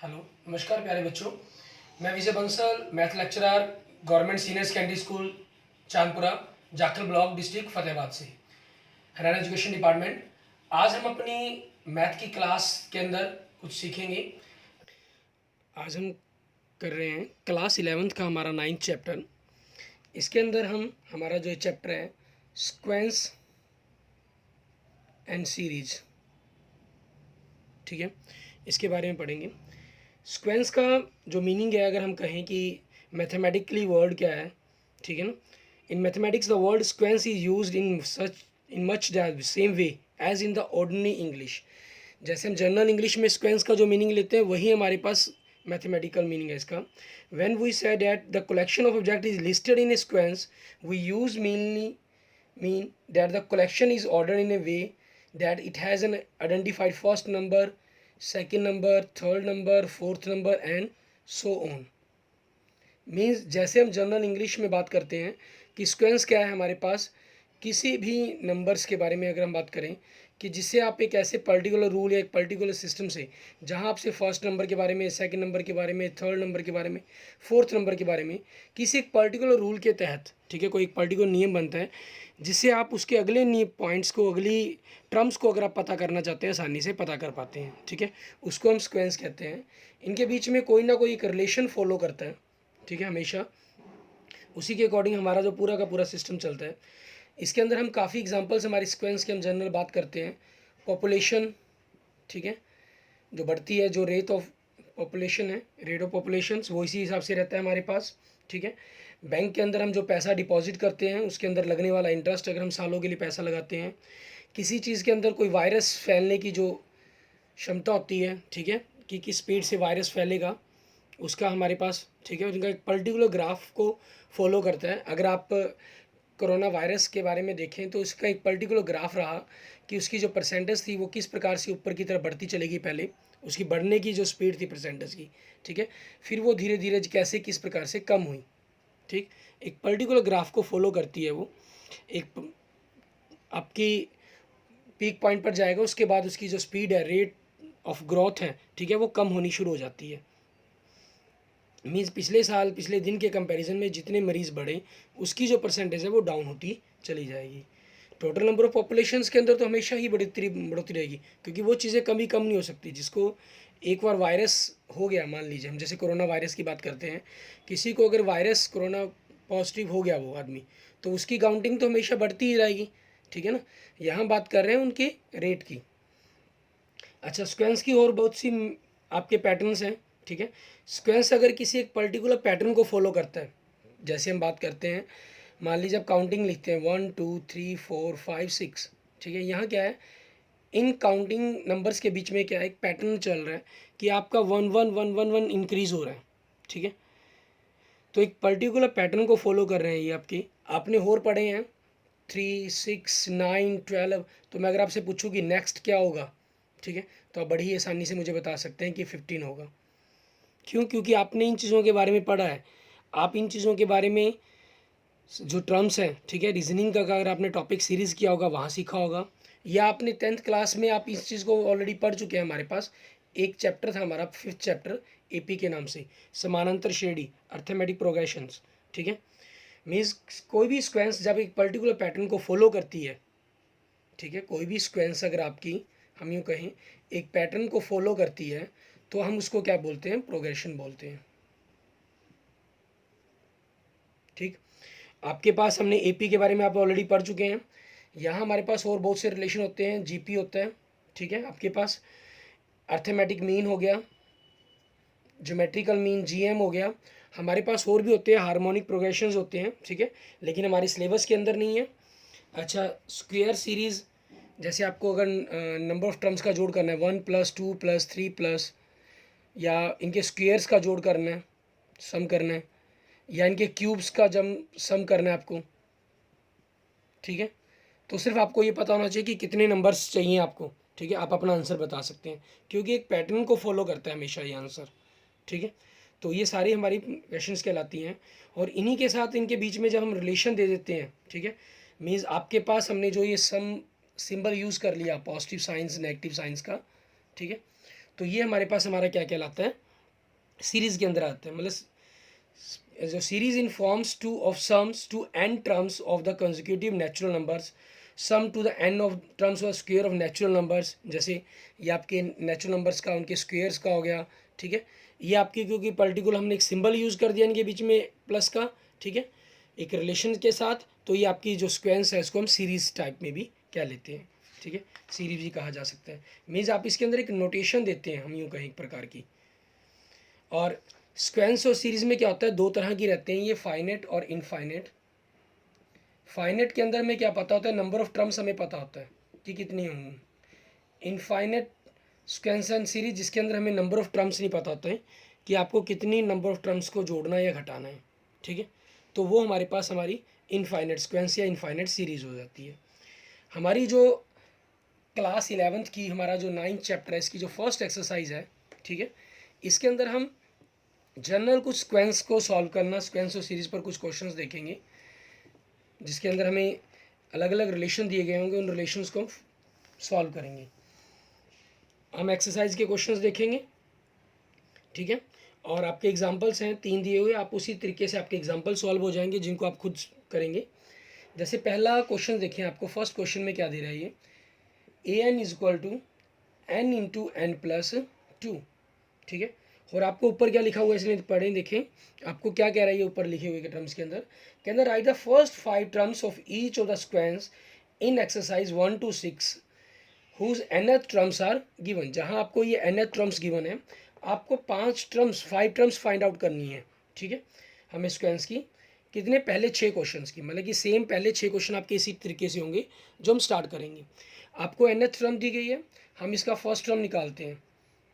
Hello, नमस्कार प्यारे बच्चों। मैं Vijay Bansal, math lecturer, government senior secondary school Chandpura, Jakhal block, district Fatehabad से, हरियाणा एजुकेशन डिपार्टमेंट। आज हम अपनी मैथ की क्लास के अंदर कुछ सीखेंगे। आज हम कर रहे हैं क्लास 11th का हमारा 9th चैप्टर। इसके अंदर हम हमारा जो चैप्टर है स्क्वेंस एंड सीरीज, ठीक है, इसके बारे में पढ़ेंगे। स्क्वेंस का जो मीनिंग है, अगर हम कहें कि मैथमेटिकली वर्ड क्या है, ठीक है ना। In mathematics the word sequence is used in much same way as in the ordinary English. जैसे हम जनरल इंग्लिश में स्क्वेंस का जो मीनिंग लेते हैं वही हमारे पास मैथमेटिकल मीनिंग है इसका। When we say that the collection of object is listed in a sequence, we use mainly mean that the collection is ordered in a way that it has an identified first number, second number, third number, fourth number and so on। Means जैसे हम general English में बात करते हैं कि स्क्वेंस क्या है, हमारे पास किसी भी नंबर्स के बारे में अगर हम बात करें कि जिससे आप एक ऐसे पर्टिकुलर रूल या एक पर्टिकुलर सिस्टम से, जहां आपसे फर्स्ट नंबर के बारे में, सेकंड नंबर के बारे में, थर्ड नंबर के बारे में, फोर्थ नंबर के बारे में किसी एक पर्टिकुलर रूल के तहत, ठीक है, कोई एक पर्टिकुलर नियम बनता है जिससे आप उसके अगले नियम पॉइंट्स को, अगली टर्म्स को अगर आप पता करना चाहते हैं आसानी से पता कर पाते हैं, ठीक है, उसको हम स्क्वेंस कहते हैं। इनके बीच में कोई ना कोई एक रिलेशन फॉलो करता है, ठीक है, हमेशा उसी के अकॉर्डिंग हमारा जो पूरा का पूरा सिस्टम चलता है। इसके अंदर हम काफ़ी एग्जांपल्स हमारी स्क्वेंस की हम जनरल बात करते हैं। पॉपुलेशन, ठीक है, जो बढ़ती है, जो रेट ऑफ पॉपुलेशन है, रेट ऑफ पॉपुलेशन वो इसी हिसाब से रहता है हमारे पास, ठीक है। बैंक के अंदर हम जो पैसा डिपॉजिट करते हैं उसके अंदर लगने वाला इंटरेस्ट, अगर हम सालों के लिए पैसा लगाते हैं। किसी चीज़ के अंदर कोई वायरस फैलने की जो क्षमता होती है, ठीक है, कि किस स्पीड से वायरस फैलेगा, उसका हमारे पास, ठीक है, उनका एक पर्टिकुलर ग्राफ को फॉलो करता है। अगर आप कोरोना वायरस के बारे में देखें तो इसका एक पर्टिकुलर ग्राफ रहा कि उसकी जो परसेंटेज थी वो किस प्रकार से ऊपर की तरफ बढ़ती चलेगी, पहले उसकी बढ़ने की जो स्पीड थी परसेंटेज की, ठीक है, फिर वो धीरे धीरे कैसे किस प्रकार से कम हुई, ठीक, एक पर्टिकुलर ग्राफ को फॉलो करती है वो। एक आपकी पीक पॉइंट पर जाएगा, उसके बाद उसकी जो स्पीड है, रेट ऑफ ग्रोथ है, ठीक है, वो कम होनी शुरू हो जाती है। मीन्स पिछले साल, पिछले दिन के कंपैरिजन में जितने मरीज़ बढ़े उसकी जो परसेंटेज है वो डाउन होती चली जाएगी। टोटल नंबर ऑफ़ पॉपुलेशंस के अंदर तो हमेशा ही बढ़ोतरी रहेगी, क्योंकि वो चीज़ें कभी कम नहीं हो सकती। जिसको एक बार वायरस हो गया, मान लीजिए हम जैसे कोरोना वायरस की बात करते हैं, किसी को अगर वायरस कोरोना पॉजिटिव हो गया वो आदमी, तो उसकी काउंटिंग तो हमेशा बढ़ती ही रहेगी, ठीक है ना। यहाँ बात कर रहे हैं उनके रेट की। अच्छा, स्क्वेंस की और बहुत सी आपके पैटर्न्स हैं, ठीक है। स्क्वेंस अगर किसी एक पर्टिकुलर पैटर्न को फॉलो करता है, जैसे हम बात करते हैं, मान लीजिए आप काउंटिंग लिखते हैं 1 2 3 4 5 6, ठीक है, यहाँ क्या है, इन काउंटिंग नंबर्स के बीच में क्या है, एक पैटर्न चल रहा है कि आपका 1 1 1 1 1 इंक्रीज़ हो रहा है, ठीक है। तो एक पर्टिकुलर पैटर्न को फॉलो कर रहे हैं ये आपके, आपने और पढ़े हैं 3 6 9 12। तो मैं अगर आपसे पूछूँ कि नेक्स्ट क्या होगा, ठीक है, तो आप बड़ी ही आसानी से मुझे बता सकते हैं कि 15 होगा। क्यों? क्योंकि आपने इन चीज़ों के बारे में पढ़ा है। आप इन चीज़ों के बारे में जो टर्म्स हैं, ठीक है, रीजनिंग का अगर आपने टॉपिक सीरीज़ किया होगा वहाँ सीखा होगा, या आपने 10th क्लास में आप इस चीज़ को ऑलरेडी पढ़ चुके हैं। हमारे पास एक चैप्टर था हमारा 5th चैप्टर एपी के नाम से, समानांतर श्रेणी, अर्थमेटिक प्रोग्रेशंस, ठीक है। मीन्स कोई भी स्क्वेंस जब एक पर्टिकुलर पैटर्न को फॉलो करती है, ठीक है, कोई भी स्क्वेंस अगर आपकी, हम यूँ कहें, एक पैटर्न को फॉलो करती है तो हम उसको क्या बोलते हैं, प्रोग्रेशन बोलते हैं, ठीक। आपके पास हमने एपी के बारे में आप ऑलरेडी पढ़ चुके हैं। यहाँ हमारे पास और बहुत से रिलेशन होते हैं, जीपी होता है, ठीक है, आपके पास अर्थमेटिक मीन हो गया, ज्योमेट्रिकल मीन जीएम हो गया, हमारे पास और भी होते हैं, हार्मोनिक प्रोग्रेशंस होते हैं, ठीक है, लेकिन हमारे सिलेबस के अंदर नहीं है। अच्छा, स्क्वायर सीरीज़, जैसे आपको अगर नंबर ऑफ टर्म्स का जोड़ करना है 1 + 2 + 3 प्लस, या इनके स्क्वेयर्स का जोड़ करना है, सम करना है, या इनके क्यूब्स का जम सम करना है आपको, ठीक है, तो सिर्फ आपको ये पता होना चाहिए कि कितने नंबर्स चाहिए आपको, ठीक है, आप अपना आंसर बता सकते हैं, क्योंकि एक पैटर्न को फॉलो करता है हमेशा ये आंसर, ठीक है। तो ये सारी हमारी क्वेश्चंस कहलाती हैं, और इन्हीं के साथ इनके बीच में जब हम रिलेशन दे देते हैं, ठीक है, मीन्स आपके पास हमने जो ये सम सिंबल यूज़ कर लिया, पॉजिटिव साइंस नेगेटिव साइंस का, ठीक है, तो ये हमारे पास हमारा क्या कहलाता है, सीरीज़ के अंदर आते हैं, मतलब जो series in forms to of sums to n terms of the consecutive natural numbers, sum to the n of terms of square of natural numbers, जैसे ये आपके नेचुरल नंबर्स का उनके स्क्वेयर्स का हो गया, ठीक है। ये आपकी, क्योंकि पर्टिकुलर हमने एक सिंबल यूज़ कर दिया इनके बीच में प्लस का, ठीक है, एक रिलेशन के साथ, तो ये आपकी जो स्क्वेंस है इसको हम सीरीज टाइप में भी क्या लेते हैं, ठीक है, सीरीज भी कहा जा सकता है। मीन्स आप इसके अंदर एक नोटेशन देते हैं, हम यूँ कहें एक प्रकार की। और स्क्वेंस और सीरीज में क्या होता है, दो तरह की रहते हैं ये, फाइनेट और इनफाइनेट। फाइनेट के अंदर में क्या पता होता है, नंबर ऑफ टर्म्स हमें पता होता है कि कितनी होंगी। इनफाइनेट स्क्वेंस एंड सीरीज जिसके अंदर हमें नंबर ऑफ टर्म्स नहीं पता होते हैं कि आपको कितनी नंबर ऑफ टर्म्स को जोड़ना है या घटाना है, ठीक है, तो वो हमारे पास हमारी इनफाइनेट स्क्वेंस या इनफाइनेट सीरीज हो जाती है। हमारी जो क्लास 11th की, हमारा जो 9th चैप्टर है, इसकी जो फर्स्ट एक्सरसाइज है, ठीक है, इसके अंदर हम जनरल कुछ स्क्वेंस को सॉल्व करना, स्क्वेंस और सीरीज पर कुछ क्वेश्चंस देखेंगे, जिसके अंदर हमें अलग अलग रिलेशन दिए गए होंगे, उन रिलेशंस को सॉल्व करेंगे। हम एक्सरसाइज के क्वेश्चंस देखेंगे, ठीक है, और आपके एग्जांपल्स हैं 3 दिए हुए, आप उसी तरीके से आपके एग्जांपल सॉल्व हो जाएंगे जिनको आप खुद करेंगे। जैसे पहला क्वेश्चन देखें, आपको फर्स्ट क्वेश्चन में क्या दे रहा है ये, A N is equal to N into N plus 2, ठीक है, और आपको ऊपर क्या लिखा हुआ है इसलिए पढ़ें, देखें आपको क्या कह रहा है ये ऊपर लिखे हुए के टर्म्स के अंदर write the first 5 terms of each of the sequence in exercise 1 to 6 whose nth terms are given. जहां आपको ये nth टर्म्स गिवन है, आपको 5 टर्म्स फाइंड आउट करनी है, ठीक है, हमें स्क्वेंस की कितने, पहले 6 क्वेश्चंस की, मतलब कि सेम पहले 6 क्वेश्चन आपके इसी तरीके से होंगे जो हम स्टार्ट करेंगे। आपको nth टर्म दी गई है, हम इसका फर्स्ट टर्म निकालते हैं,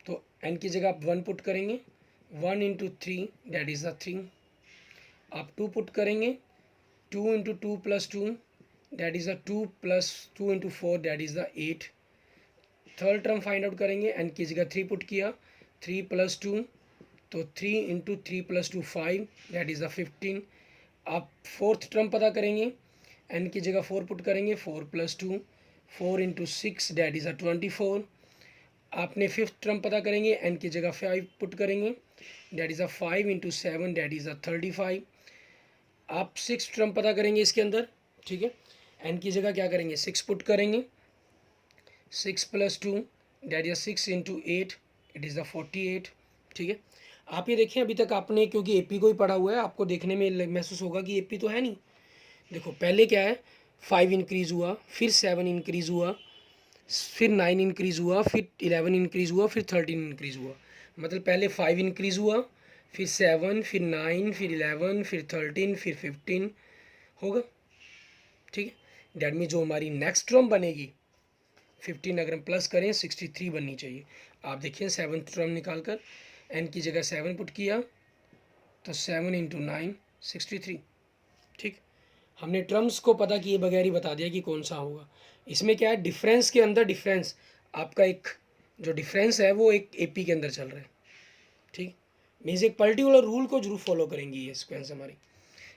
तो n की जगह आप 1 पुट करेंगे, 1 इंटू 3 डैट इज़ द 3, आप 2 पुट करेंगे, 2 into 2 plus 2 that is the 2 plus 2 into 4 that is the 8। Third term find out करेंगे, n की जगह 3 पुट किया, 3 प्लस 2, तो 3 into 3 plus 2 5 that is the 15। आप फोर्थ टर्म पता करेंगे, n की जगह 4 पुट करेंगे, 4 plus 2, 4 into 6 that is the 24। आपने फिफ्थ टर्म पता करेंगे, n की जगह 5 पुट करेंगे, that is a 5 into 7 that is a 35। आप सिक्स टर्म पता करेंगे इसके अंदर, ठीक है, n की जगह क्या करेंगे 6 पुट करेंगे, 6 plus 2 that is 6 into 8 it is the 48, ठीक है। आप ये देखें, अभी तक आपने क्योंकि एपी को ही पढ़ा हुआ है, आपको देखने में महसूस होगा कि एपी तो है नहीं। देखो पहले क्या है, 5 इंक्रीज़ हुआ, फिर 7 इंक्रीज़ हुआ, फिर 9 इंक्रीज़ हुआ, फिर 11 इंक्रीज़ हुआ, फिर 13 इंक्रीज़ हुआ। मतलब पहले 5 इंक्रीज़ हुआ, फिर 7, फिर 9, फिर 11, फिर 13, फिर 15 होगा, ठीक है। डैट मीन जो हमारी नेक्स्ट टर्म बनेगी 15 अगर हम प्लस करें 63 बननी चाहिए। आप देखिए 7th टर्म निकाल कर n की जगह 7 पुट किया, तो 7 इंटू 9 63, ठीक। हमने टर्म्स को पता किए बगैर ही बता दिया कि कौन सा होगा। इसमें क्या है, डिफरेंस के अंदर डिफरेंस, आपका एक जो डिफरेंस है वो एक एपी के अंदर चल रहा है, ठीक। मीन्स एक पर्टिकुलर रूल को जरूर फॉलो करेंगी ये स्क्वेंस हमारी।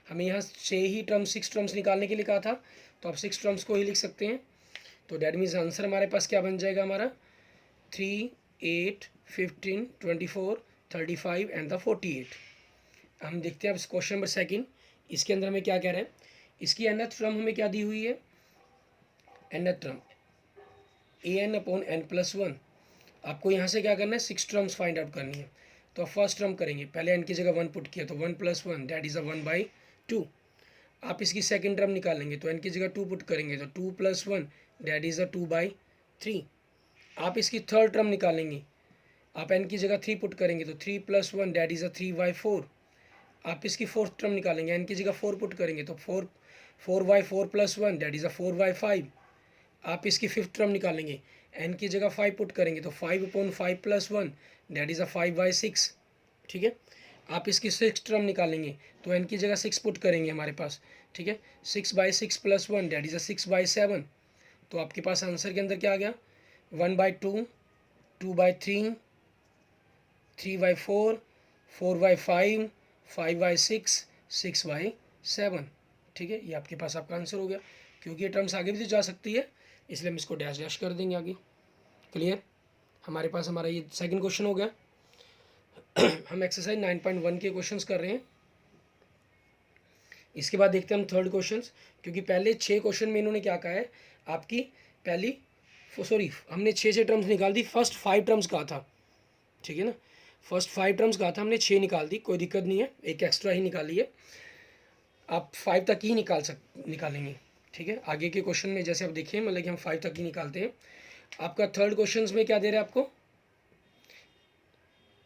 हमें यहाँ 6 टर्म्स निकालने के लिए कहा था, तो आप 6 टर्म्स को ही लिख सकते हैं। तो डैट मीन्स आंसर हमारे पास क्या बन जाएगा हमारा 3, 8, 15, 24, 35 एंड द 48। हम देखते हैं अब क्वेश्चन नंबर सेकंड, इसके अंदर हमें क्या कह रहा है, इसकी nth टर्म हमें क्या दी हुई है, nth term an upon n plus 1। आपको यहाँ से क्या करना है, 6 टर्म्स फाइंड आउट करनी है। तो फर्स्ट टर्म करेंगे, पहले n की जगह 1 पुट किया, तो 1 प्लस 1 डैट इज़ अ 1/2। आप इसकी सेकंड टर्म निकालेंगे, तो n की जगह 2 पुट करेंगे, तो 2 प्लस 1 डैट इज़ अ 2/3। आप इसकी थर्ड टर्म निकालेंगे, आप n की जगह 3 पुट करेंगे, तो 3 प्लस 1 डैट इज़ अ 3/4। आप इसकी फोर्थ टर्म निकालेंगे, n की जगह 4 पुट करेंगे, तो 4/4 प्लस 1 डैट इज़ अ 4/5। आप इसकी फिफ्थ टर्म निकालेंगे, n की जगह 5 पुट करेंगे, तो 5/5 प्लस 1 डैट इज़ अ 5/6, ठीक है। आप इसकी सिक्स टर्म निकालेंगे, तो n की जगह 6 पुट करेंगे हमारे पास, ठीक है, 6/6 प्लस 1 डैट इज़ अ 6/7। तो आपके पास आंसर के अंदर क्या आ गया 1/2, 2/3, 3/4, 4/5, 5/6, 6/7, ठीक है। ये आपके पास आपका आंसर हो गया। क्योंकि ये टर्म्स आगे भी तो जा सकती है, इसलिए हम इसको डैश डैश कर देंगे आगे। क्लियर, हमारे पास हमारा ये सेकंड क्वेश्चन हो गया। हम एक्सरसाइज 9.1 के क्वेश्चंस कर रहे हैं। इसके बाद देखते हैं हम थर्ड क्वेश्चंस, क्योंकि पहले 6 क्वेश्चन में इन्होंने क्या कहा है, आपकी पहली सॉरी हमने 6 टर्म्स निकाल दी, फर्स्ट 5 टर्म्स कहा था, ठीक है ना, फर्स्ट 5 टर्म्स कहा था, हमने 6 निकाल दी, कोई दिक्कत नहीं है, एक एक्स्ट्रा ही निकाली है, आप 5 तक ही निकालेंगे, ठीक है। आगे के क्वेश्चन में जैसे आप देखिए, मतलब कि हम 5 तक ही निकालते हैं। आपका थर्ड क्वेश्चन में क्या दे रहा है आपको,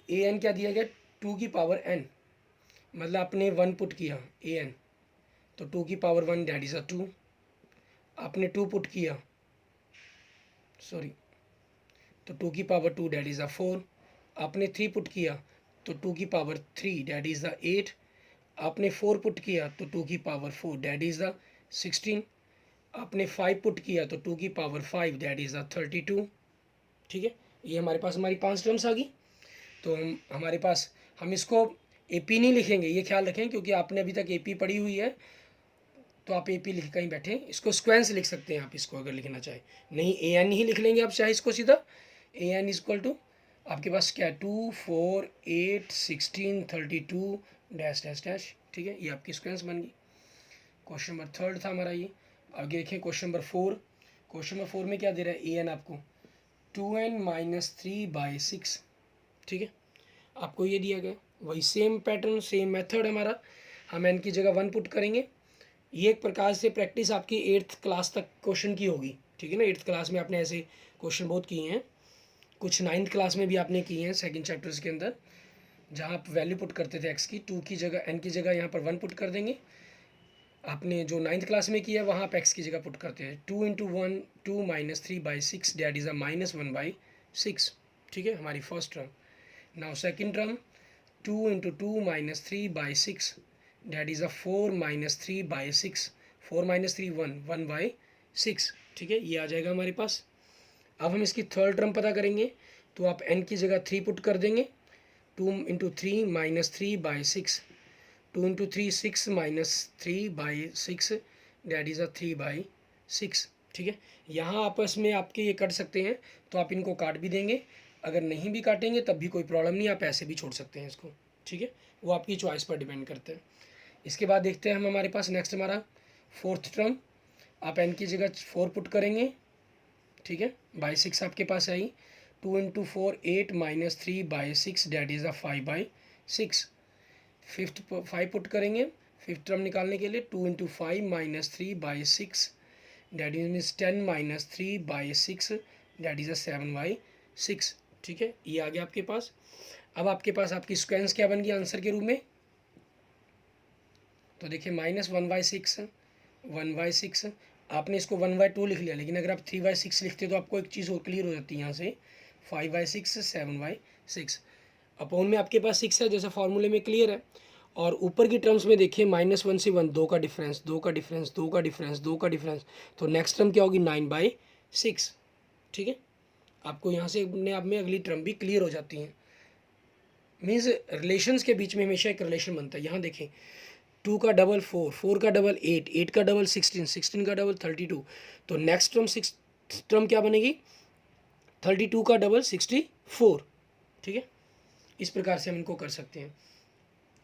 ए एन क्या दिया गया, 2 की पावर n, मतलब आपने 1 पुट किया ए एन, तो 2 की पावर 1 दैट इज़ अ 2, आपने 2 पुट किया, सॉरी, तो 2 की पावर 2 दैट इज़ अ 4, आपने 3 पुट किया तो 2 की पावर 3 दैट इज़ द 8, आपने 4 पुट किया तो 2 की पावर 4 दैट इज़ द 16, आपने 5 पुट किया तो 2 की पावर 5 दैट इज़ द 32, ठीक है। ये हमारे पास हमारी 5 टर्म्स आ गई। तो हमारे पास, हम इसको एपी नहीं लिखेंगे, ये ख्याल रखें, क्योंकि आपने अभी तक एपी पढ़ी हुई है, तो आप एपी लिख कहीं बैठे, इसको स्क्वेंस लिख सकते हैं आप, इसको अगर लिखना चाहे, नहीं ए एन ही लिख लेंगे आप चाहे इसको सीधा, ए एन इक्वल टू आपके पास क्या है, 2 4 8 16 32 डैश डैश डैश, ठीक है, ये आपकी स्क्वेंस बन गई। क्वेश्चन नंबर थर्ड था हमारा ये। आगे देखें क्वेश्चन नंबर 4, क्वेश्चन नंबर 4 में क्या दे रहा है, ए एन आपको 2n-3/6, ठीक है, आपको ये दिया गया, वही सेम पैटर्न सेम मेथड हमारा, हम एन की जगह 1 पुट करेंगे। ये एक प्रकार से प्रैक्टिस आपकी 8th क्लास तक क्वेश्चन की होगी, ठीक है ना, 8th क्लास में आपने ऐसे क्वेश्चन बहुत किए हैं, कुछ 9th क्लास में भी आपने किए हैं सेकंड चैप्टर्स के अंदर, जहाँ आप वैल्यू पुट करते थे एक्स की, 2 की जगह एन की जगह यहाँ पर 1 पुट कर देंगे। आपने जो 9th क्लास में किया वहाँ आप एक्स की जगह पुट करते हैं, 2 × 1 2 - 3/6 डैट इज़ अ -1/6, ठीक है, हमारी first term. Now second term 2 × 2 - 3/6 that is a 4 - 3/6, 4 - 3 1/6, ठीक है, ये आ जाएगा हमारे पास। अब हम इसकी थर्ड टर्म पता करेंगे, तो आप n की जगह 3 पुट कर देंगे, 2 × 3 - 3/6, 2 × 3 6 - 3/6 डैट इज़ अ 3/6, ठीक है। यहाँ आपस में आपके ये कट सकते हैं, तो आप इनको काट भी देंगे, अगर नहीं भी काटेंगे तब भी कोई प्रॉब्लम नहीं, आप ऐसे भी छोड़ सकते हैं इसको, ठीक है, वो आपकी चॉइस पर डिपेंड करते हैं। इसके बाद देखते हैं हम, हमारे पास नेक्स्ट हमारा फोर्थ टर्म, आप n की जगह 4 पुट करेंगे, ठीक है, /6 आपके पास आई, 2 × 4 8 - 3/6 that is a 5/6, fifth 5 put करेंगे, फिफ्थ टर्म निकालने के लिए, 2 × 5 - 3/6 that is means 10 - 3/6 that is a 7/6, ठीक है, ये आ गया आपके पास। अब आपके पास आपकी स्क्वेंस क्या बन गई आंसर के रूप में, तो देखिए -1/6 1/6, आपने इसको 1/2 लिख लिया, लेकिन अगर आप 3/6 लिखते तो आपको एक चीज़ और क्लियर हो जाती है यहाँ से, 5/6 7/6, अपॉन में आपके पास 6 है, जैसा फॉर्मूले में क्लियर है, और ऊपर की टर्म्स में देखिए -1 से 1 2 का डिफरेंस, 2 का डिफरेंस, 2 का डिफरेंस, 2 का डिफरेंस, तो नेक्स्ट टर्म क्या होगी 9/6, ठीक है, आपको यहाँ से अपने आप में अगली टर्म भी क्लियर हो जाती हैं। मीन्स रिलेशंस के बीच में हमेशा एक रिलेशन बनता है। यहाँ देखें 2 का डबल 4, 4 का डबल 8, 8 का डबल 16, 16 का डबल 32, तो नेक्स्ट टर्म 6 टर्म क्या बनेगी 32 का डबल 64, ठीक है, इस प्रकार से हम इनको कर सकते हैं।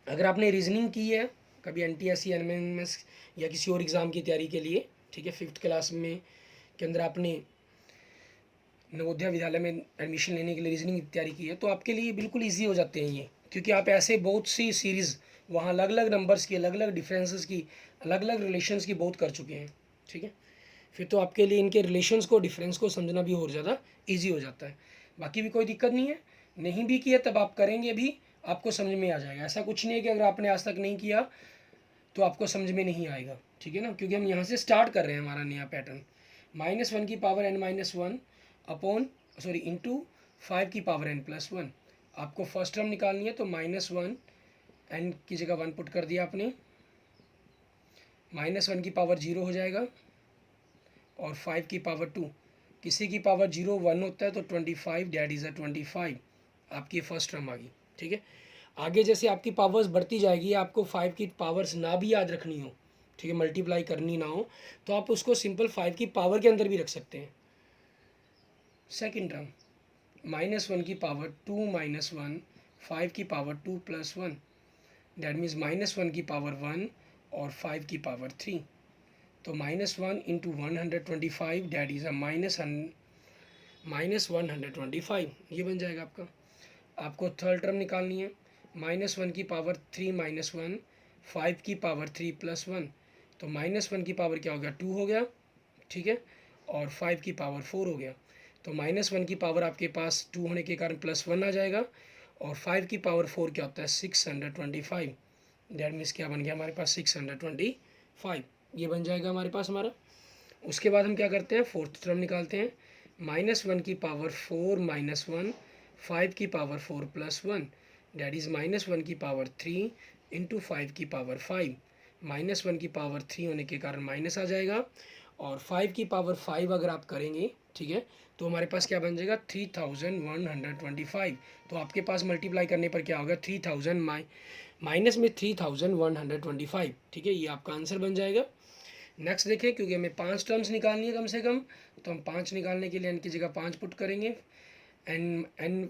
अगर आपने रीजनिंग की है कभी NTSC NMS या किसी और एग्ज़ाम की तैयारी के लिए, ठीक है, 5th क्लास में के अंदर आपने नवोदय विद्यालय में एडमिशन लेने के लिए रीजनिंग की तैयारी की है, तो आपके लिए बिल्कुल ईजी हो जाते हैं ये, क्योंकि आप ऐसे बहुत सी सीरीज़ वहाँ अलग अलग नंबर्स की, अलग अलग डिफरेंसेस की, अलग अलग रिलेशंस की बहुत कर चुके हैं, ठीक है, फिर तो आपके लिए इनके रिलेशंस को, डिफरेंस को समझना भी और ज़्यादा ईजी हो जाता है। बाकी भी कोई दिक्कत नहीं है, नहीं भी किया तब आप करेंगे भी आपको समझ में आ जाएगा, ऐसा कुछ नहीं है कि अगर आपने आज तक नहीं किया तो आपको समझ में नहीं आएगा, ठीक है ना, क्योंकि हम यहाँ से स्टार्ट कर रहे हैं हमारा नया पैटर्न, -1 की पावर n-1 अपॉन इंटू 5 की पावर n+1, आपको फर्स्ट टर्म निकालनी है, तो -1 n की जगह 1 पुट कर दिया आपने, -1 की पावर 0 हो जाएगा, और 5 की पावर 2, किसी की पावर 0 1 होता है, तो 25 डैट इज़ अ 25, आपकी फर्स्ट टर्म आ गई, ठीक है। आगे जैसे आपकी पावर्स बढ़ती जाएगी, आपको 5 की पावर्स ना भी याद रखनी हो, ठीक है, मल्टीप्लाई करनी ना हो, तो आप उसको सिंपल 5 की पावर के अंदर भी रख सकते हैं। सेकेंड टर्म -1 की पावर 2 - 1 5 की पावर 2 प्लस 1, दैट मीन्स -1 की पावर 1 और 5 की पावर 3। तो -1 इंटू 125 डैट इज़ अ -125, ये बन जाएगा आपका। आपको थर्ड टर्म निकालनी है, -1 की पावर 3 -1, 5 की पावर 3 प्लस 1, तो -1 की पावर क्या हो गया 2 हो गया, ठीक है, और 5 की पावर 4 हो गया। तो -1 की पावर आपके पास 2 होने के कारण +1 आ जाएगा, और 5 की पावर 4 क्या होता है 625, दैट मीन्स क्या बन गया हमारे पास 625, ये बन जाएगा हमारे पास हमारा। उसके बाद हम क्या करते हैं, फोर्थ टर्म निकालते हैं, -1 की पावर 4 -1, 5 की पावर 4 प्लस 1, डैट इज़ -1 की पावर 3 इंटू 5 की पावर 5, -1 की पावर 3 होने के कारण माइनस आ जाएगा, और 5 की पावर 5 अगर आप करेंगे, ठीक है, तो हमारे पास क्या बन जाएगा 3125। तो आपके पास मल्टीप्लाई करने पर क्या होगा 3000 माइनस में 3125, ठीक है, ये आपका आंसर बन जाएगा। नेक्स्ट देखें, क्योंकि हमें 5 टर्म्स निकालनी है कम से कम, तो हम 5 निकालने के लिए n की जगह 5 पुट करेंगे, n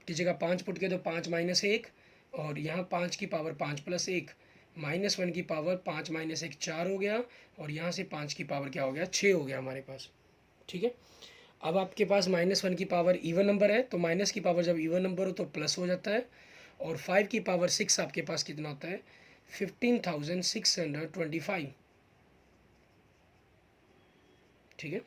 की जगह 5 पुट किया तो 5 -1, और यहाँ 5 की पावर 5 प्लस 1, -1 की पावर 5 -1 4 हो गया, और यहाँ से 5 की पावर क्या हो गया 6 हो गया हमारे पास, ठीक है। अब आपके पास -1 की पावर इवन नंबर है, तो माइनस की पावर जब इवन नंबर हो तो प्लस हो जाता है, और 5 की पावर 6 आपके पास कितना होता है 15,625, ठीक है।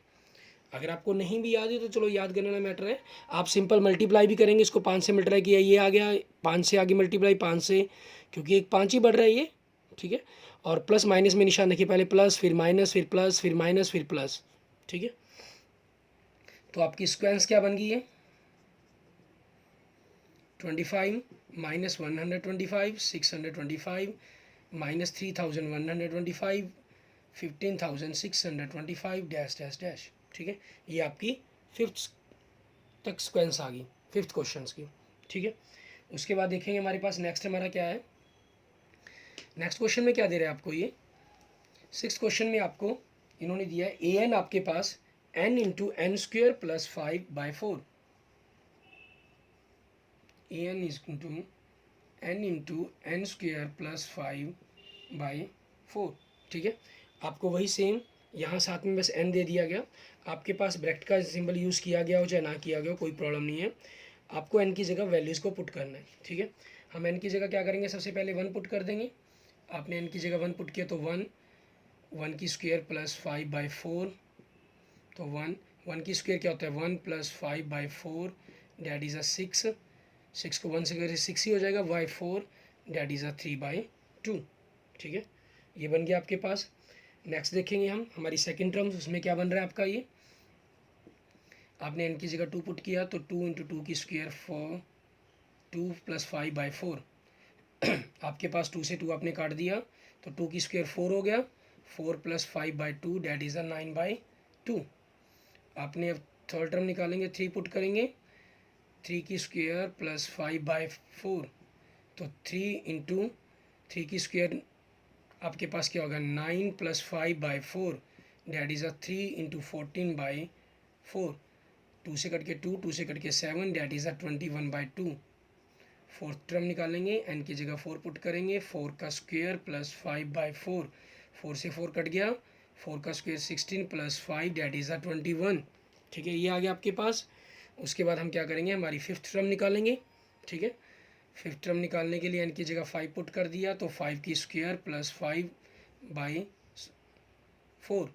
अगर आपको नहीं भी याद है तो चलो याद करने वाला मैटर है, आप सिंपल मल्टीप्लाई भी करेंगे, इसको 5 से मल्टीप्लाई किया ये आ गया, 5 से आगे मल्टीप्लाई 5 से, क्योंकि एक 5 ही बढ़ रहा है ये, ठीक है, और प्लस माइनस में निशान रखिए, पहले प्लस फिर माइनस फिर प्लस फिर माइनस फिर प्लस, ठीक है। तो आपकी स्क्वायर्स क्या बन गई है 25 -125 625 -3125 15,625 डैश डैश डैश, ठीक है। ये आपकी फिफ्थ तक स्क्वेंस आ गई, फिफ्थ क्वेश्चन की, ठीक है। उसके बाद देखेंगे हमारे पास नेक्स्ट हमारा क्या है, नेक्स्ट क्वेश्चन में क्या दे रहा है आपको, ये सिक्स क्वेश्चन में आपको इन्होंने दिया है ए एन आपके पास n into n square plus 5/4, a N is into n into n square plus 5/4, ठीक है। आपको वही सेम यहाँ साथ में बस n दे दिया गया, आपके पास ब्रैकेट का सिंबल यूज़ किया गया हो चाहे ना किया गया हो कोई प्रॉब्लम नहीं है, आपको n की जगह वैल्यूज़ को पुट करना है, ठीक है। हम n की जगह क्या करेंगे, सबसे पहले 1 पुट कर देंगे, आपने n की जगह 1 पुट किया तो 1 की स्क्वेयर प्लस 5/4, तो 1 की स्क्वेयर क्या होता है 1 प्लस 5/4 डैट इज़ अ 6 को 1 से करें 6 ही हो जाएगा, y4 डैट इज़ अ 3/2, ठीक है, ये बन गया आपके पास। नेक्स्ट देखेंगे हम हमारी सेकंड टर्म्स, उसमें क्या बन रहा है आपका, ये आपने n की जगह 2 पुट किया तो 2 इंटू 2 की स्क्वेयर 4, 2 प्लस 5/4 आपके पास 2 से 2 आपने काट दिया तो 2 की स्क्वेयर 4 हो गया, 4 प्लस 5/2 डैट इज़ अ 9/2। आपने अब थर्ड टर्म निकालेंगे, 3 पुट करेंगे, 3 की स्क्वेयर प्लस 5/4, तो 3 इंटू 3 की स्क्वेयर आपके पास क्या होगा 9 plus 5/4 that is a 3 into 14/4, 2 से कट के 2 से कट के 7 that is a 21/2। Fourth term निकालेंगे, n की जगह 4 पुट करेंगे, 4 का स्क्वेयर प्लस 5/4, 4 से 4 कट गया, 4 का square 16 plus 5 that is a 21, ठीक है, ये आ गया आपके पास। उसके बाद हम क्या करेंगे, हमारी फिफ्थ टर्म निकालेंगे, ठीक है। फिफ्थ टर्म निकालने के लिए n की जगह 5 पुट कर दिया तो 5 की स्क्वेयर प्लस 5/4,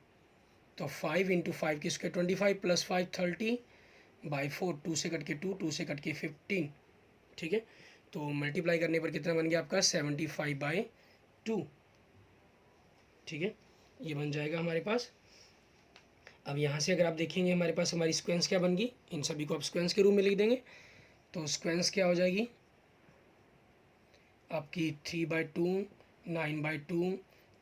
तो 5 इंटू 5 की स्क्वेयर 25 प्लस 5 30/4, 2 से कट के 2 से कट के 15, ठीक है। तो मल्टीप्लाई करने पर कितना बन गया आपका 75/2, ठीक है, ये बन जाएगा हमारे पास। अब यहाँ से अगर आप देखेंगे हमारे पास हमारी स्क्वेंस क्या बन गई, इन सभी को आप स्क्वेंस के रूप में लिख देंगे, तो स्क्वेंस क्या हो जाएगी आपकी 3/2, 9/2,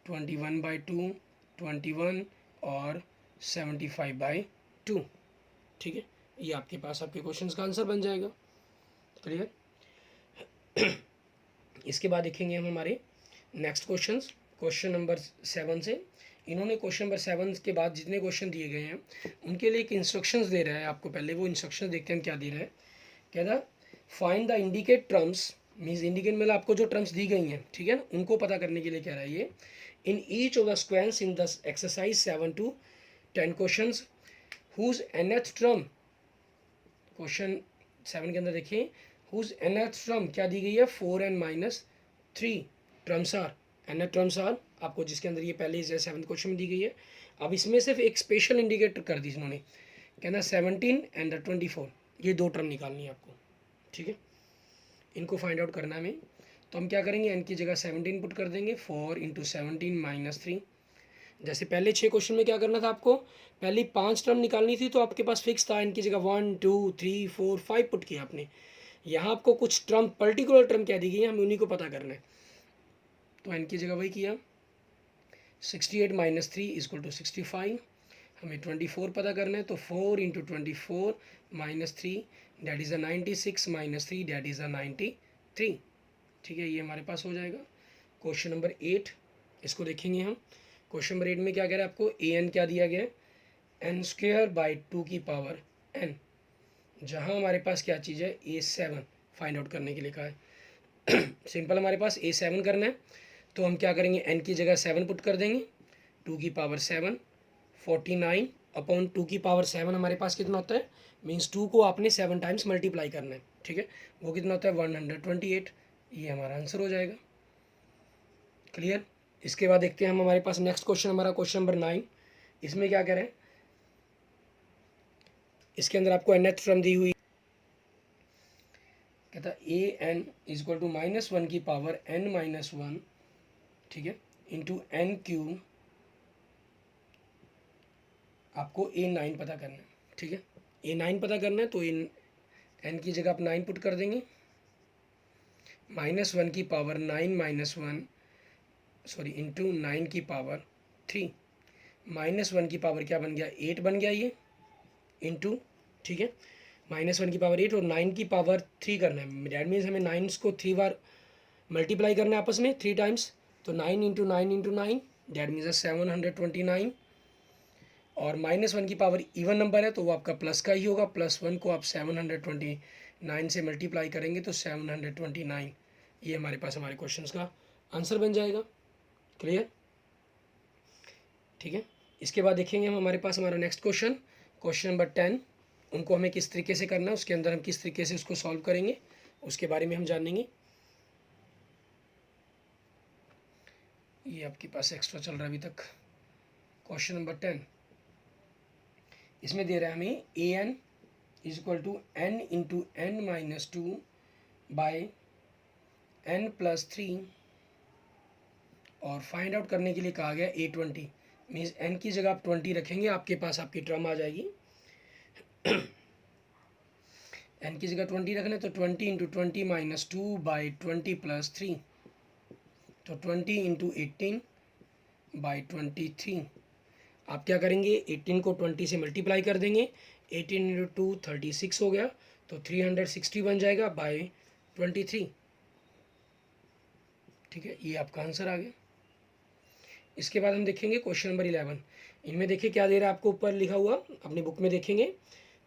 21/2, 21 और 75/2, ठीक है, ये आपके पास आपके क्वेश्चन का आंसर बन जाएगा, क्लियर। इसके बाद देखेंगे हम हमारे नेक्स्ट क्वेश्चन नंबर 7 से। इन्होंने क्वेश्चन नंबर 7 के बाद जितने क्वेश्चन दिए गए हैं उनके लिए एक इंस्ट्रक्शंस दे रहा है आपको, पहले वो इंस्ट्रक्शंस देखते हैं क्या दे रहा है। कह रहा find the indicate terms, means indicate मतलब आपको जो टर्म्स दी गई हैं, ठीक है ना, उनको पता करने के लिए कह रहा है ये। In each of the sequence in the exercise 7 to 10 question whose nth term, question 7 के अंदर देखिए हुज nth टर्म क्या दी गई है, 4n-3 terms are, nth terms are आपको, जिसके अंदर ये पहले 7th क्वेश्चन में दी गई है। अब इसमें सिर्फ एक स्पेशल इंडिकेटर कर दी इन्होंने, कहना 17 एंड द 24, ये दो टर्म निकालनी है आपको, ठीक है, इनको फाइंड आउट करना है हमें। तो हम क्या करेंगे, n की जगह 17 पुट कर देंगे, 4 × 17 - 3। जैसे पहले 6 क्वेश्चन में क्या करना था आपको, पहले 5 टर्म निकालनी थी, तो आपके पास फिक्स था, n की जगह 1 2 3 4 5 पुट किया आपने। यहाँ आपको कुछ टर्म, पर्टिकुलर टर्म क्या दी गई है, हमें उन्हीं को पता करना है। तो n की जगह वही किया, 68 - 3 = 65। हमें 24 पता करना है, तो 4 × 24 - 3 दैट इज़ 96 - 3 दैट इज़ 93, ठीक है, ये हमारे पास हो जाएगा। क्वेश्चन नंबर 8 इसको देखेंगे हम। क्वेश्चन नंबर 8 में क्या कह रहा है आपको, an क्या दिया गया है, n²/2 n, जहाँ हमारे पास क्या चीज़ है, a7 फाइंड आउट करने के लिए कहा है। सिंपल हमारे पास a7 करना है, तो हम क्या करेंगे, n की जगह 7 पुट कर देंगे, 2⁻7 49/2⁻7 हमारे पास कितना होता है, मीन्स 2 को आपने 7 टाइम्स मल्टीप्लाई करना है, ठीक है, वो कितना होता है 128, ये हमारा आंसर हो जाएगा। क्लियर। इसके बाद देखते हैं हम, हमारे पास नेक्स्ट क्वेश्चन, हमारा क्वेश्चन नंबर 9, इसमें क्या कह रहे हैं, इसके अंदर आपको nth टर्म दी हुई, कहता an = -1n-1, ठीक है, n³ आपको a9 पता करना है, ठीक है, a9 पता करना है, तो n की जगह आप 9 पुट कर देंगे, -1⁹ सॉरी इंटू 9⁻3, -1 क्या बन गया, 8 बन गया ये, इंटू, ठीक है, -1⁸ और 9⁻3 करना है, डैट मीन्स हमें 9 को 3 बार मल्टीप्लाई करना है आपस में 3 टाइम्स, तो 9 × 9 × 9 डैट मीन्स 729, और -1 इवन नंबर है, तो वो आपका प्लस का ही होगा, +1 को आप 729 से मल्टीप्लाई करेंगे तो 729, ये हमारे पास हमारे क्वेश्चन का आंसर बन जाएगा। क्लियर, ठीक है। इसके बाद देखेंगे हम, हमारे पास हमारा नेक्स्ट क्वेश्चन, क्वेश्चन नंबर 10, उनको हमें किस तरीके से करना है, उसके अंदर हम किस तरीके से उसको सॉल्व करेंगे, उसके बारे में हम जानेंगे। ये आपके पास एक्स्ट्रा चल रहा है अभी तक। क्वेश्चन नंबर 10, इसमें दे रहा है हमें an = n × n-2 bye n+3, और फाइंड आउट करने के लिए कहा गया a20, मीन्स n की जगह आप 20 रखेंगे, आपके पास आपकी टर्म आ जाएगी। n की जगह 20 रखना है, तो 20 × 20 - 2 बाई 20 + 3, तो 20 × 18/23। आप क्या करेंगे, 18 को 20 से मल्टीप्लाई कर देंगे, 18 × 2 36 हो गया, तो 360 बन जाएगा बाय 23, ठीक है, ये आपका आंसर आ गया। इसके बाद हम देखेंगे क्वेश्चन नंबर 11, इनमें देखिए क्या दे रहा है आपको, ऊपर लिखा हुआ अपनी बुक में देखेंगे,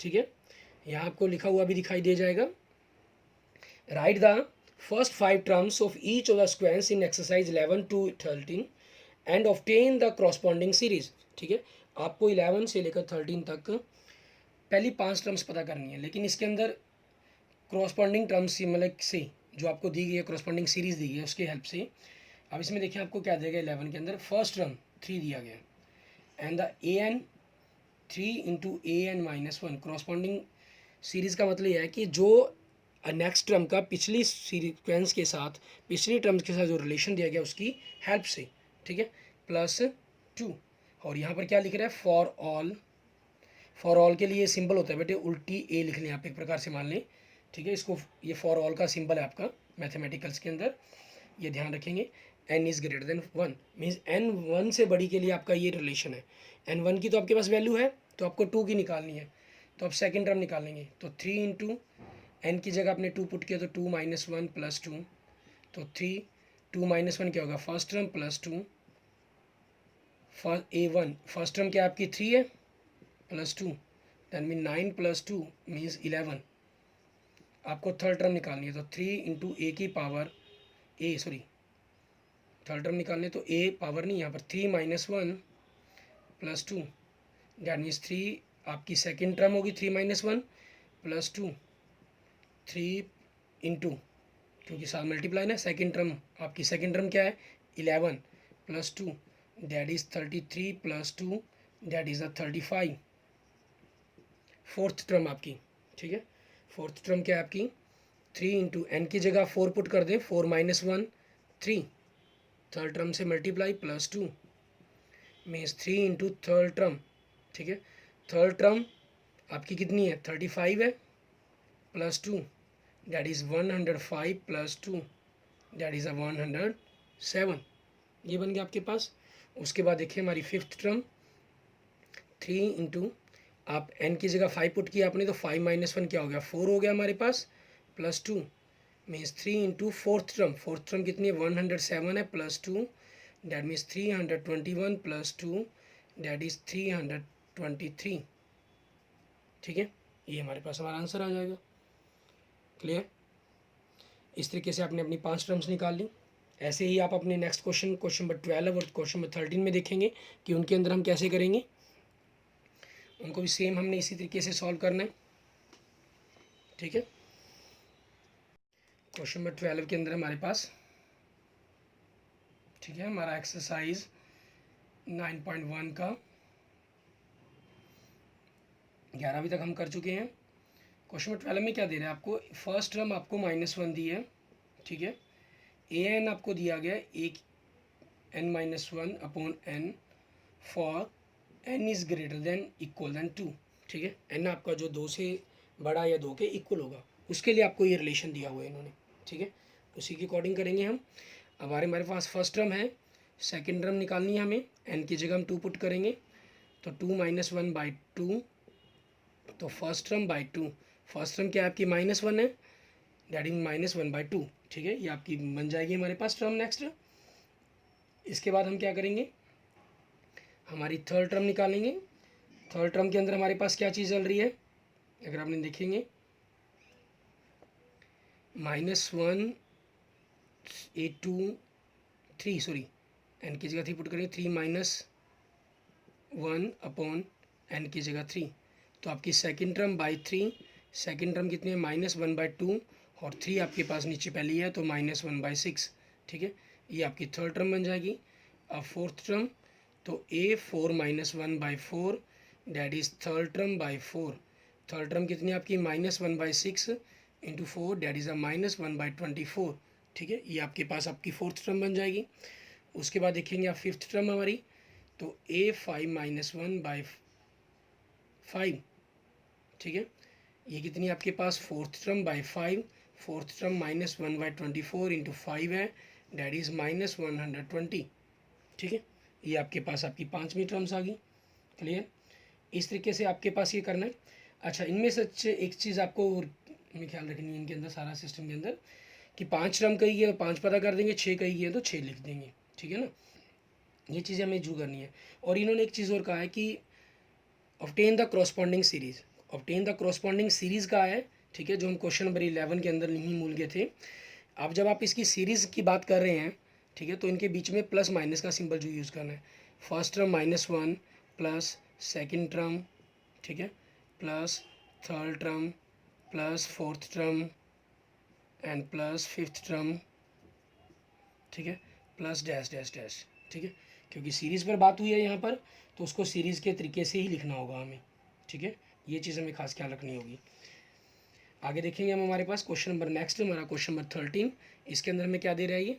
ठीक है, यहाँ आपको लिखा हुआ भी दिखाई दे जाएगा, right the first 5 terms of each of the squares in exercise 11 to 13 and obtain the corresponding series, ठीक है, आपको 11 से लेकर 13 तक पहली 5 टर्म्स पता करनी है, लेकिन इसके अंदर करस्पॉन्डिंग टर्म्स मतलब से जो आपको दी गई है, करस्पॉन्डिंग सीरीज दी गई है, उसकी हेल्प से। अब इसमें देखिए आपको क्या देगा, 11 के अंदर फर्स्ट टर्म 3 दिया गया, and the an 3 × an-1, corresponding series का मतलब यह है कि जो नेक्स्ट टर्म का पिछली सीक्वेंस के साथ, पिछली टर्म्स के साथ जो रिलेशन दिया गया उसकी हेल्प से, ठीक है, +2, और यहाँ पर क्या लिख रहा है, फॉर ऑल के लिए सिंबल होता है बेटे, उल्टी ए लिख लें आप एक प्रकार से मान लें, ठीक है, इसको, ये फॉर ऑल का सिंबल है आपका मैथमेटिकल्स के अंदर, ये ध्यान रखेंगे। n = 1 मीन्स n 1 से बड़ी के लिए आपका ये रिलेशन है, n 1 की तो आपके पास वैल्यू है, तो आपको 2 की निकालनी है, तो आप सेकेंड टर्म निकालेंगे, तो 3 × n की जगह आपने 2 पुट किया, तो 2 - 1 + 2, तो 3 2 - 1 क्या होगा, first term +2, a1 first term क्या आपकी 3 है, +2, दैट मीन 9 + 2 मीन्स 11, आपको थर्ड टर्म निकालनी है, तो 3 इंटू ए की पावर ए, सॉरी थर्ड टर्म निकालने, तो ए पावर नहीं, यहाँ पर 3 माइनस 1 प्लस 2, दैट मीन्स 3 आपकी सेकेंड टर्म होगी, 3 माइनस 1 प्लस 2, 3 इंटू, क्योंकि साथ मल्टीप्लाई ना, सेकेंड टर्म आपकी सेकेंड टर्म क्या है 11 plus 2 that is 33 plus 2 that is 35, fourth term आपकी, ठीक है। फोर्थ टर्म क्या है आपकी 3 इंटू एन की जगह 4 पुट कर दें, 4 माइनस 1 3, थर्ड टर्म से multiply plus 2 means 3 into third term, ठीक है। थर्ड टर्म आपकी कितनी है 35 है plus 2 that is 105 plus 2 that is 107, ये बन गया आपके पास। उसके बाद देखिए हमारी फिफ्थ टर्म 3 इंटू, आप n की जगह 5 पुट किया आपने, तो 5 माइनस 1 क्या हो गया 4 हो गया हमारे पास plus 2 means 3 into fourth term कितनी है 107 है plus 2 that means 321 plus 2 that is 323, ठीक है। ये हमारे पास हमारा आंसर आ जाएगा। क्लियर? इस तरीके से आपने अपनी 5 टर्म्स निकाल ली। ऐसे ही आप अपने नेक्स्ट क्वेश्चन नंबर 12 और क्वेश्चन नंबर 13 में देखेंगे कि उनके अंदर हम कैसे करेंगे, उनको भी सेम हमने इसी तरीके से सॉल्व करना है, ठीक है। क्वेश्चन नंबर 12 के अंदर हमारे पास, ठीक है, हमारा एक्सरसाइज 9.1 का 11वीं तक हम कर चुके हैं। क्वेश्चन नंबर 12 में क्या दे रहा है आपको, फर्स्ट टर्म आपको -1 दी है, ठीक है। ए एन आपको दिया गया है एक n-1 upon n for n is greater than equal than 2, ठीक है। n आपका जो 2 से बड़ा या 2 के इक्वल होगा, उसके लिए आपको ये रिलेशन दिया हुआ है इन्होंने, ठीक है। उसी के अकॉर्डिंग करेंगे हम। अब हमारे पास फर्स्ट टर्म है, सेकेंड टर्म निकालनी है हमें, n की जगह हम 2 पुट करेंगे, तो 2 माइनस 1 बाई 2, तो first term by 2, first term क्या है आपकी -1 है दैट इज -1 बाई 2, ठीक है। ये आपकी बन जाएगी हमारे पास टर्म नेक्स्ट। इसके बाद हम क्या करेंगे, हमारी थर्ड टर्म निकालेंगे। थर्ड टर्म के अंदर हमारे पास क्या चीज़ चल रही है, अगर आपने देखेंगे -1 3, सॉरी n की जगह 3 पुट करेंगे, 3 माइनस 1 अपॉन n की जगह 3, तो आपकी second term by 3, second term कितनी है -1 बाई 2 और 3 आपके पास नीचे पहले है, तो -1 बाई 6, ठीक है। ये आपकी थर्ड टर्म बन जाएगी। अब फोर्थ टर्म, तो a 4 minus 1 by 4 that is third term by 4, third term कितनी है आपकी -1 by 6 into 4 that is -1 by 24, ठीक है। ये आपके पास आपकी फोर्थ टर्म बन जाएगी। उसके बाद देखेंगे आप फिफ्थ टर्म हमारी, तो a 5 माइनस 1 बाई 5, ठीक है। ये कितनी आपके पास fourth term by 5, fourth term -1 by 24 into 5 है डैट इज़ -120, ठीक है। ये आपके पास आपकी 5वीं टर्म्स आ गई। क्लियर? इस तरीके से आपके पास ये करना है। अच्छा, इनमें से अच्छे एक चीज़ आपको में ख्याल रखनी है इनके अंदर, सारा सिस्टम के अंदर, कि 5 टर्म कही है 5 पता कर देंगे, 6 कही है तो 6 लिख देंगे, ठीक है ना। ये चीज़ें हमें जू करनी है। और इन्होंने एक चीज़ और कहा है कि obtain the corresponding series, obtain the corresponding series का है, ठीक है, जो हम क्वेश्चन नंबर 11 के अंदर नहीं भूल गए थे। अब जब आप इसकी सीरीज़ की बात कर रहे हैं, ठीक है, तो इनके बीच में प्लस माइनस का सिंबल जो यूज़ करना है। First term -1 plus second term, ठीक है, plus third term plus fourth term and plus fifth term, ठीक है, प्लस डैश डैश डैश, ठीक है। क्योंकि सीरीज़ पर बात हुई है यहाँ पर, तो उसको सीरीज़ के तरीके से ही लिखना होगा हमें, ठीक है। ये चीज़ हमें खास ख्याल रखनी होगी। आगे देखेंगे हम, हमारे पास क्वेश्चन नंबर नेक्स्ट हमारा क्वेश्चन नंबर 13, इसके अंदर हमें क्या दे रहा है ये,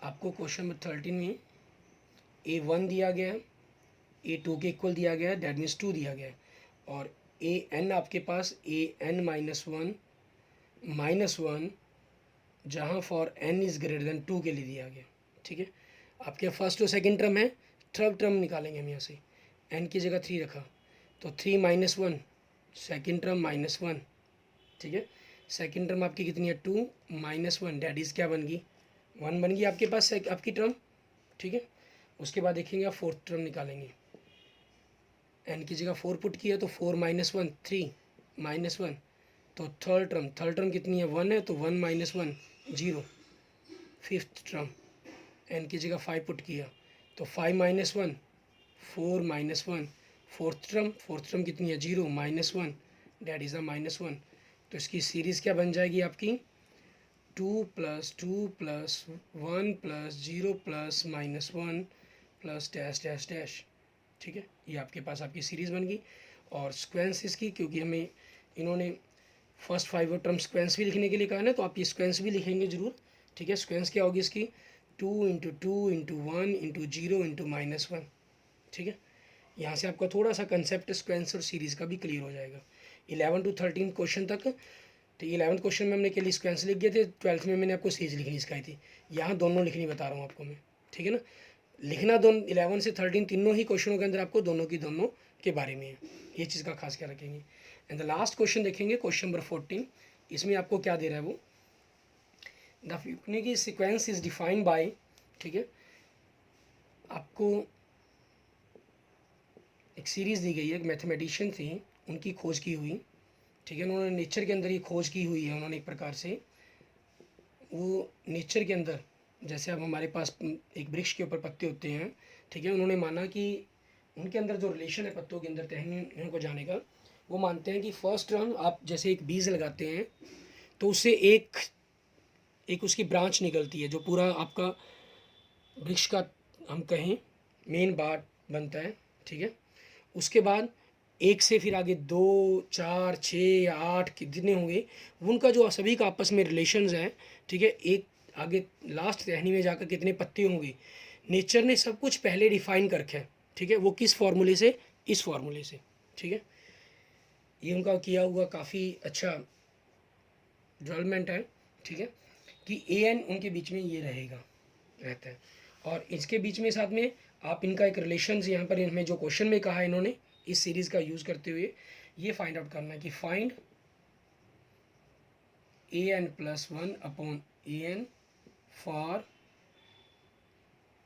आपको क्वेश्चन नंबर 13 में a1 दिया गया है, a2 के इक्वल दिया गया है दैट मीन्स 2 दिया गया है, और an आपके पास an-1 जहाँ for n is greater then 2 के लिए दिया गया, ठीक है। आपके फर्स्ट और सेकेंड टर्म है, थर्ड टर्म निकालेंगे हम यहाँ से, n की जगह 3 रखा, तो 3 माइनस 1, सेकेंड टर्म -1, ठीक है। सेकेंड टर्म आपकी कितनी है 2 माइनस 1 डैट इज़ क्या बन गई 1 बन गई आपके पास आपकी टर्म, ठीक है। उसके बाद देखेंगे आप फोर्थ टर्म निकालेंगे, एन की जगह 4 पुट किया तो 4 माइनस 1 3 माइनस 1, तो थर्ड टर्म कितनी है 1 है, तो 1 माइनस 1 0। फिफ्थ टर्म एन की जगह 5 पुट किया तो 5 माइनस 1 4 माइनस 1। फोर्थ टर्म कितनी है 0 minus 1, that is the minus 1। तो इसकी सीरीज़ क्या बन जाएगी आपकी 2 plus 2 plus 1 plus 0 plus minus 1 plus dash dash dash. ठीक है, ये आपके पास आपकी सीरीज़ बन गई। और स्क्वेंस इसकी, क्योंकि हमें इन्होंने फर्स्ट 5 टर्म स्क्वेंस भी लिखने के लिए कहा ना, तो आप ये स्क्वेंस भी लिखेंगे ज़रूर। ठीक है, स्क्वेंस क्या होगी इसकी 2 into 2 into 1 into 0 into minus 1। ठीक है, यहाँ से आपका थोड़ा सा कंसेप्ट स्क्वेंस और सीरीज़ का भी क्लियर हो जाएगा। 11 to 13 क्वेश्चन तक, तो 11th क्वेश्चन में हमने के लिए स्क्वेंस लिख गए थे, 12th में मैंने आपको सीरीज लिखनी सिखाई थी। यहाँ दोनों लिखनी बता रहा हूँ आपको मैं। ठीक है ना, लिखना दोनों 11 से 13 तीनों ही क्वेश्चनों के अंदर आपको दोनों के बारे में है, ये चीज़ का खास क्या रखेंगे। एंड द लास्ट क्वेश्चन देखेंगे क्वेश्चन नंबर 14। इसमें आपको क्या दे रहा है वो, the Fibonacci sequence is defined by, ठीक है, आपको एक सीरीज़ दी गई है, एक मैथमेटिशियन थी, उनकी खोज की हुई। ठीक है, उन्होंने नेचर के अंदर ये खोज की हुई है उन्होंने एक प्रकार से। वो नेचर के अंदर जैसे अब हमारे पास एक वृक्ष के ऊपर पत्ते होते हैं, ठीक है, उन्होंने माना कि उनके अंदर जो रिलेशन है पत्तों के अंदर टहनियों को जाने का, वो मानते हैं कि फर्स्ट टर्म आप जैसे एक बीज लगाते हैं तो उससे एक उसकी ब्रांच निकलती है जो पूरा आपका वृक्ष का हम कहें मेन बात बनता है। ठीक है, उसके बाद एक से फिर आगे 2 4 6 या 8 कितने होंगे, उनका जो सभी का आपस में रिलेशंस हैं। ठीक है, एक आगे लास्ट टहनी में जाकर कितने पत्ते होंगे, नेचर ने सब कुछ पहले डिफाइन कर रखा है। ठीक है, वो किस फार्मूले से, इस फार्मूले से। ठीक है, ये उनका किया हुआ काफ़ी अच्छा डेवलपमेंट है। ठीक है, कि ए एन उनके बीच में ये रहता है, और इसके बीच में साथ में आप इनका एक रिलेशन यहाँ पर इनमें जो क्वेश्चन में कहा है इन्होंने इस सीरीज़ का यूज़ करते हुए ये फाइंड आउट करना है कि find a n plus 1 upon a n for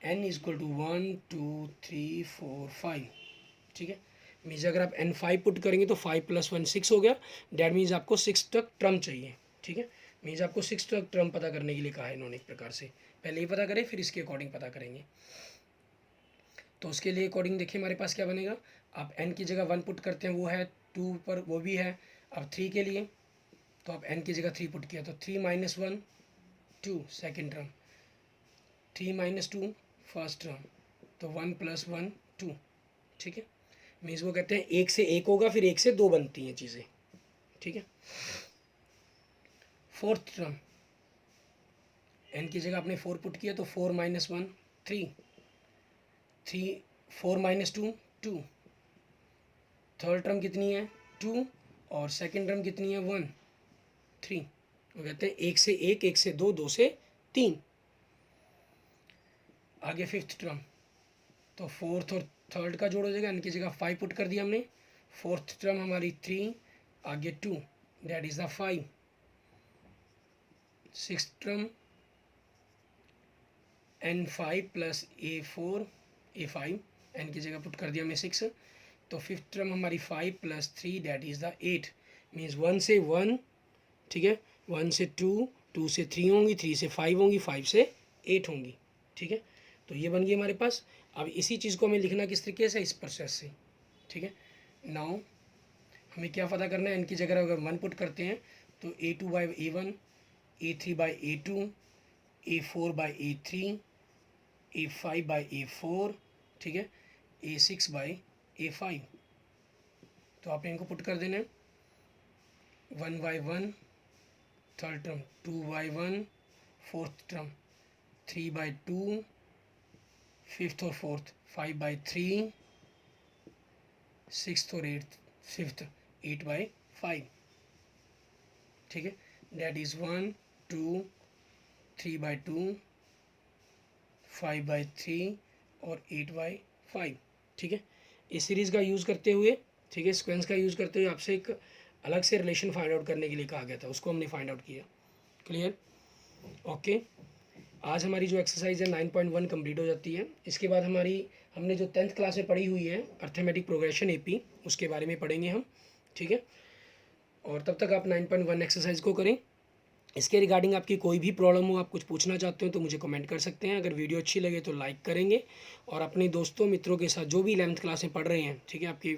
n is equal to 1 2 3 4 5। ठीक है, मीन्स अगर आप एन 5 पुट करेंगे तो 5 प्लस 1 6 हो गया, डैट मीन्स आपको 6 तक टर्म चाहिए। ठीक है, मीन्स आपको 6 तक टर्म पता करने के लिए कहा है इन्होंने एक प्रकार से। पहले ये पता करें फिर इसके अकॉर्डिंग पता करेंगे। तो उसके लिए अकॉर्डिंग देखिए हमारे पास क्या बनेगा, आप n की जगह 1 पुट करते हैं, वो है 2 पर, वो भी है। अब 3 के लिए तो आप n की जगह 3 पुट किया तो 3 minus 1 2 second term, 3 minus 2 first term, तो 1 प्लस 1 2। ठीक है, मीन्स वो कहते हैं एक से एक होगा फिर एक से दो बनती हैं चीज़ें। ठीक है, फोर्थ टर्म n की जगह आपने 4 पुट किया तो 4 माइनस 1 3 4 माइनस 2 2। थर्ड टर्म कितनी है 2, और सेकेंड टर्म कितनी है 1 3। वो कहते हैं एक से एक से दो, दो से तीन। आगे फिफ्थ टर्म तो फोर्थ और थर्ड का जोड़ हो जाएगा, इनकी जगह 5 पुट कर दिया हमने। फोर्थ टर्म हमारी 3, आगे 2, that is the 5। Six term n5 plus a5 n की जगह पुट कर दिया हमने 6। तो फिफ्थ टर्म हमारी 5 plus 3 that is the 8। Means 1 से 1, ठीक है, 1 से 2, 2 से 3 होंगी, 3 से 5 होंगी, 5 से 8 होंगी। ठीक है, तो ये बन गई हमारे पास। अब इसी चीज़ को हमें लिखना किस तरीके से, इस प्रोसेस से। ठीक है, नाउ हमें क्या पता करना है, इनकी जगह अगर 1 पुट करते हैं तो a2 by a1, a3 by a2, a4 by a3, a5 by a4, ठीक है, a6 बाई a5। तो आपने इनको पुट कर देना है 1 by 1, third term 2 by 1, fourth term 3 by 2, fifth और फोर्थ 5 बाई 3, सिक्स्थ और एट्थ फिफ्थ 8 बाई 5। ठीक है, डैट इज़ 1 2 3 बाई 2, 5 बाई 3 और 8 बाई 5। ठीक है, इस सीरीज़ का यूज़ करते हुए, ठीक है, स्क्वेंस का यूज़ करते हुए आपसे एक अलग से रिलेशन फाइंड आउट करने के लिए कहा गया था, उसको हमने फाइंड आउट किया। Clear, okay. आज हमारी जो एक्सरसाइज है 9.1 कंप्लीट हो जाती है। इसके बाद हमने जो 10th क्लास में पढ़ी हुई है अर्थमेटिक प्रोग्रेशन एपी, उसके बारे में पढ़ेंगे हम, ठीक है। और तब तक आप 9.1 एक्सरसाइज को करें। इसके रिगार्डिंग आपकी कोई भी प्रॉब्लम हो, आप कुछ पूछना चाहते हो तो मुझे कमेंट कर सकते हैं। अगर वीडियो अच्छी लगे तो लाइक करेंगे और अपने दोस्तों मित्रों के साथ जो भी 11th क्लास में पढ़ रहे हैं, ठीक है, आपके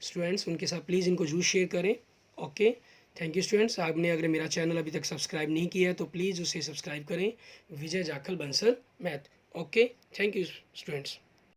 स्टूडेंट्स, उनके साथ प्लीज़ इनको जरूर शेयर करें। Okay, thank you students. आपने अगर मेरा चैनल अभी तक सब्सक्राइब नहीं किया है तो प्लीज़ उसे सब्सक्राइब करें, Vijay Jakhal Bansal math. Okay, thank you students.